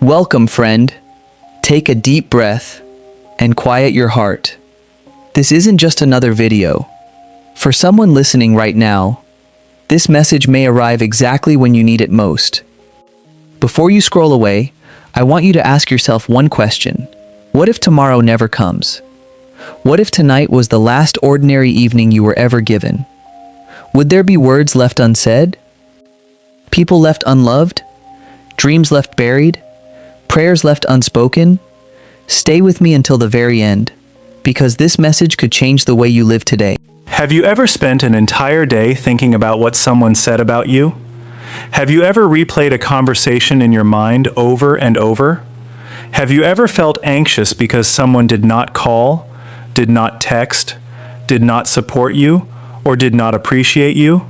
Welcome, friend. Take a deep breath and quiet your heart. This isn't just another video. For someone listening right now, this message may arrive exactly when you need it most. Before you scroll away, I want you to ask yourself one question. What if tomorrow never comes? What if tonight was the last ordinary evening you were ever given? Would there be words left unsaid? People left unloved? Dreams left buried? Prayers left unspoken? Stay with me until the very end, because this message could change the way you live today. Have you ever spent an entire day thinking about what someone said about you? Have you ever replayed a conversation in your mind over and over? Have you ever felt anxious because someone did not call, did not text, did not support you, or did not appreciate you?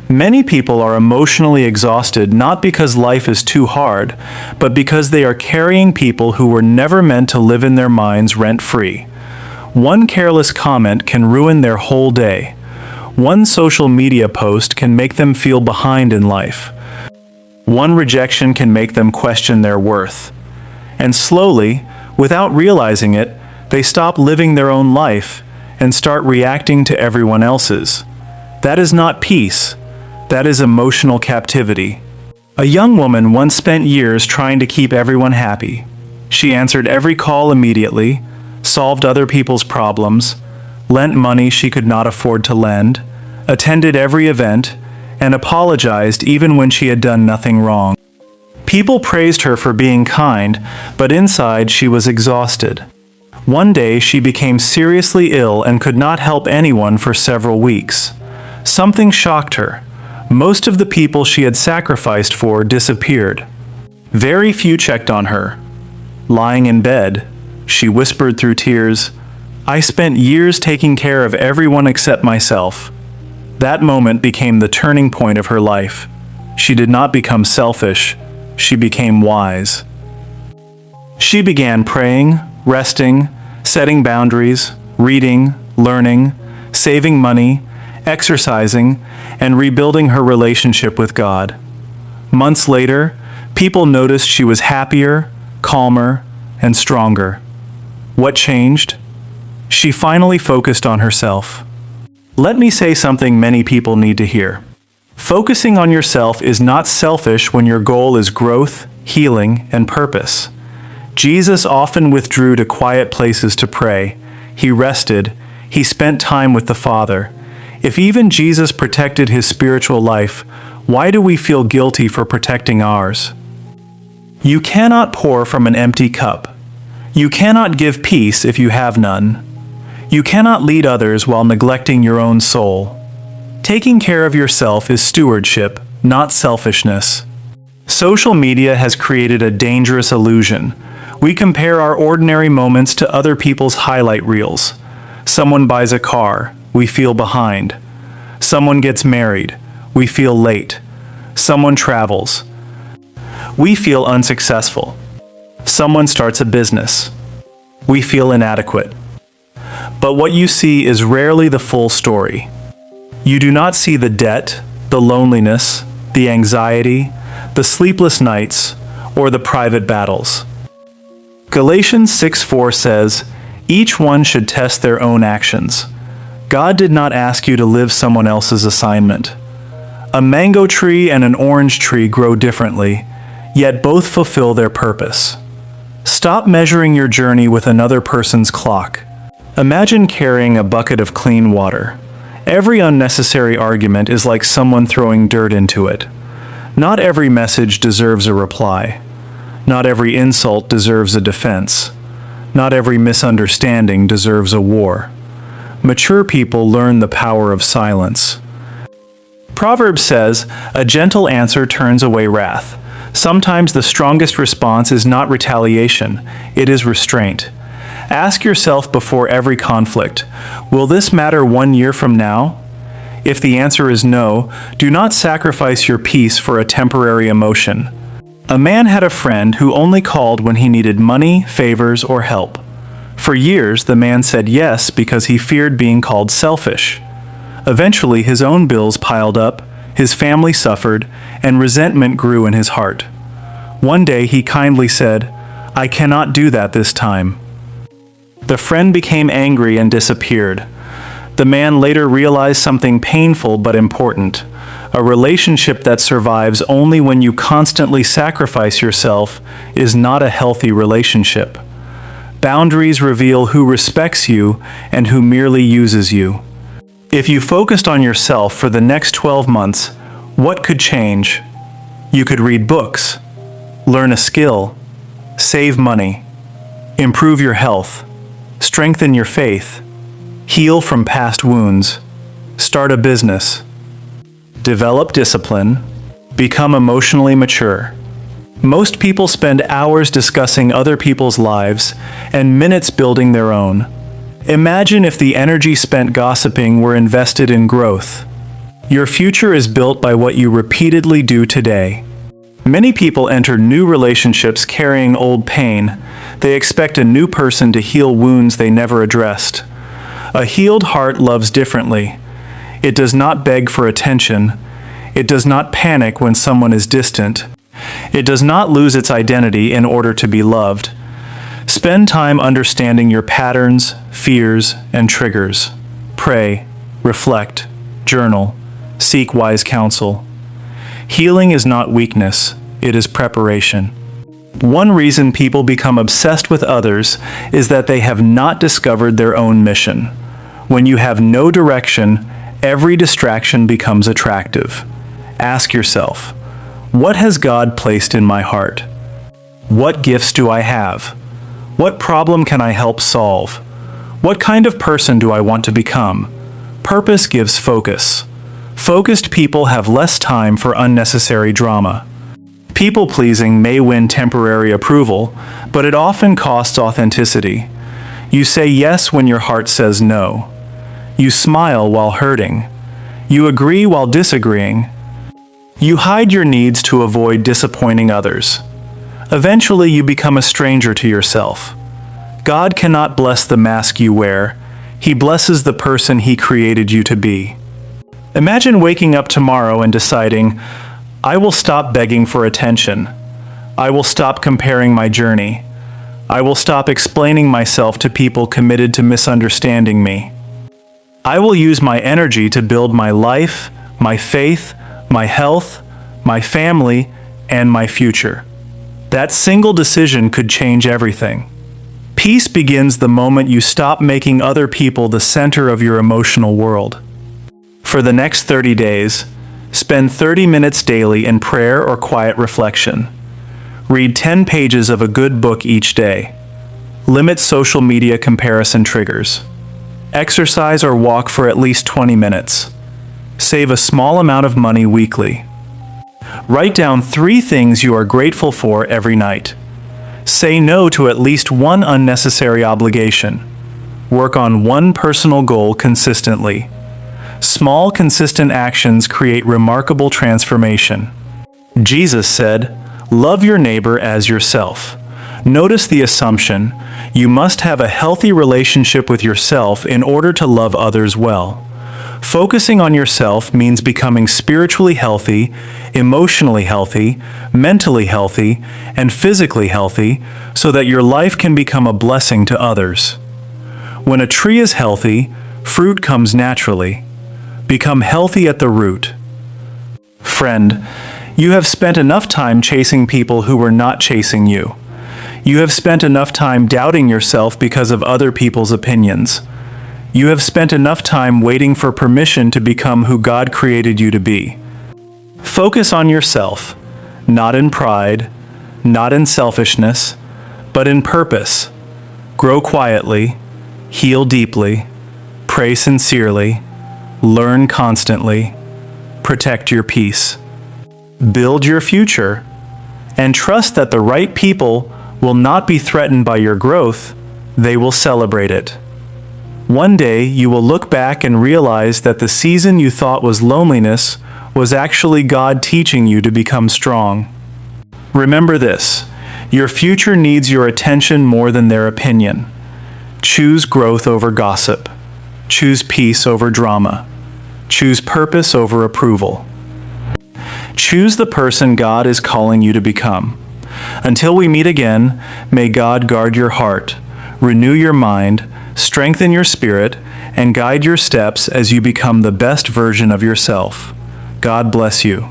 Many people are emotionally exhausted not because life is too hard, but because they are carrying people who were never meant to live in their minds rent-free. One careless comment can ruin their whole day. One social media post can make them feel behind in life. One rejection can make them question their worth. And slowly, without realizing it, they stop living their own life and start reacting to everyone else's. That is not peace. That is emotional captivity. A young woman once spent years trying to keep everyone happy. She answered every call immediately, solved other people's problems, lent money she could not afford to lend, attended every event, and apologized even when she had done nothing wrong. People praised her for being kind, but inside she was exhausted. One day she became seriously ill and could not help anyone for several weeks. Something shocked her. Most of the people she had sacrificed for disappeared. Very few checked on her. Lying in bed, she whispered through tears, "I spent years taking care of everyone except myself." That moment became the turning point of her life. She did not become selfish, she became wise. She began praying, resting, setting boundaries, reading, learning, saving money, exercising, and rebuilding her relationship with God. Months later, people noticed she was happier, calmer, and stronger. What changed? She finally focused on herself. Let me say something many people need to hear. Focusing on yourself is not selfish when your goal is growth, healing, and purpose. Jesus often withdrew to quiet places to pray. He rested. He spent time with the Father. If even Jesus protected his spiritual life, why do we feel guilty for protecting ours? You cannot pour from an empty cup. You cannot give peace if you have none. You cannot lead others while neglecting your own soul. Taking care of yourself is stewardship, not selfishness. Social media has created a dangerous illusion. We compare our ordinary moments to other people's highlight reels. Someone buys a car, we feel behind. Someone gets married, we feel late. Someone travels, we feel unsuccessful. Someone starts a business, we feel inadequate. But what you see is rarely the full story. You do not see the debt, the loneliness, the anxiety, the sleepless nights, or the private battles. Galatians 6:4 says, "Each one should test their own actions." God did not ask you to live someone else's assignment. A mango tree and an orange tree grow differently, yet both fulfill their purpose. Stop measuring your journey with another person's clock. Imagine carrying a bucket of clean water. Every unnecessary argument is like someone throwing dirt into it. Not every message deserves a reply. Not every insult deserves a defense. Not every misunderstanding deserves a war. Mature people learn the power of silence. Proverbs says, "A gentle answer turns away wrath." Sometimes the strongest response is not retaliation, it is restraint. Ask yourself before every conflict, will this matter 1 year from now? If the answer is no, do not sacrifice your peace for a temporary emotion. A man had a friend who only called when he needed money, favors, or help. For years, the man said yes because he feared being called selfish. Eventually, his own bills piled up, his family suffered, and resentment grew in his heart. One day he kindly said, "I cannot do that this time." The friend became angry and disappeared. The man later realized something painful but important. A relationship that survives only when you constantly sacrifice yourself is not a healthy relationship. Boundaries reveal who respects you and who merely uses you. If you focused on yourself for the next 12 months, what could change? You could read books, learn a skill, save money, improve your health, strengthen your faith, heal from past wounds, start a business, develop discipline, become emotionally mature. Most people spend hours discussing other people's lives and minutes building their own. Imagine if the energy spent gossiping were invested in growth. Your future is built by what you repeatedly do today. Many people enter new relationships carrying old pain. They expect a new person to heal wounds they never addressed. A healed heart loves differently. It does not beg for attention. It does not panic when someone is distant. It does not lose its identity in order to be loved. Spend time understanding your patterns, fears, and triggers. Pray, reflect, journal, seek wise counsel. Healing is not weakness, it is preparation. One reason people become obsessed with others is that they have not discovered their own mission. When you have no direction, every distraction becomes attractive. Ask yourself, what has God placed in my heart? What gifts do I have? What problem can I help solve? What kind of person do I want to become? Purpose gives focus. Focused people have less time for unnecessary drama. People-pleasing may win temporary approval, but it often costs authenticity. You say yes when your heart says no. You smile while hurting. You agree while disagreeing. You hide your needs to avoid disappointing others. Eventually, you become a stranger to yourself. God cannot bless the mask you wear. He blesses the person He created you to be. Imagine waking up tomorrow and deciding, I will stop begging for attention. I will stop comparing my journey. I will stop explaining myself to people committed to misunderstanding me. I will use my energy to build my life, my faith, my health, my family, and my future. That single decision could change everything. Peace begins the moment you stop making other people the center of your emotional world. For the next 30 days, spend 30 minutes daily in prayer or quiet reflection. Read 10 pages of a good book each day. Limit social media comparison triggers. Exercise or walk for at least 20 minutes. Save a small amount of money weekly. Write down 3 things you are grateful for every night. Say no to at least one unnecessary obligation. Work on one personal goal consistently. Small, consistent actions create remarkable transformation. Jesus said, "Love your neighbor as yourself." Notice the assumption, you must have a healthy relationship with yourself in order to love others well. Focusing on yourself means becoming spiritually healthy, emotionally healthy, mentally healthy, and physically healthy so that your life can become a blessing to others. When a tree is healthy, fruit comes naturally. Become healthy at the root. Friend, you have spent enough time chasing people who were not chasing you. You have spent enough time doubting yourself because of other people's opinions. You have spent enough time waiting for permission to become who God created you to be. Focus on yourself, not in pride, not in selfishness, but in purpose. Grow quietly, heal deeply, pray sincerely, learn constantly, protect your peace. Build your future, and trust that the right people will not be threatened by your growth, they will celebrate it. One day you will look back and realize that the season you thought was loneliness was actually God teaching you to become strong. Remember this, your future needs your attention more than their opinion. Choose growth over gossip. Choose peace over drama. Choose purpose over approval. Choose the person God is calling you to become. Until we meet again, may God guard your heart, renew your mind, strengthen your spirit, and guide your steps as you become the best version of yourself. God bless you.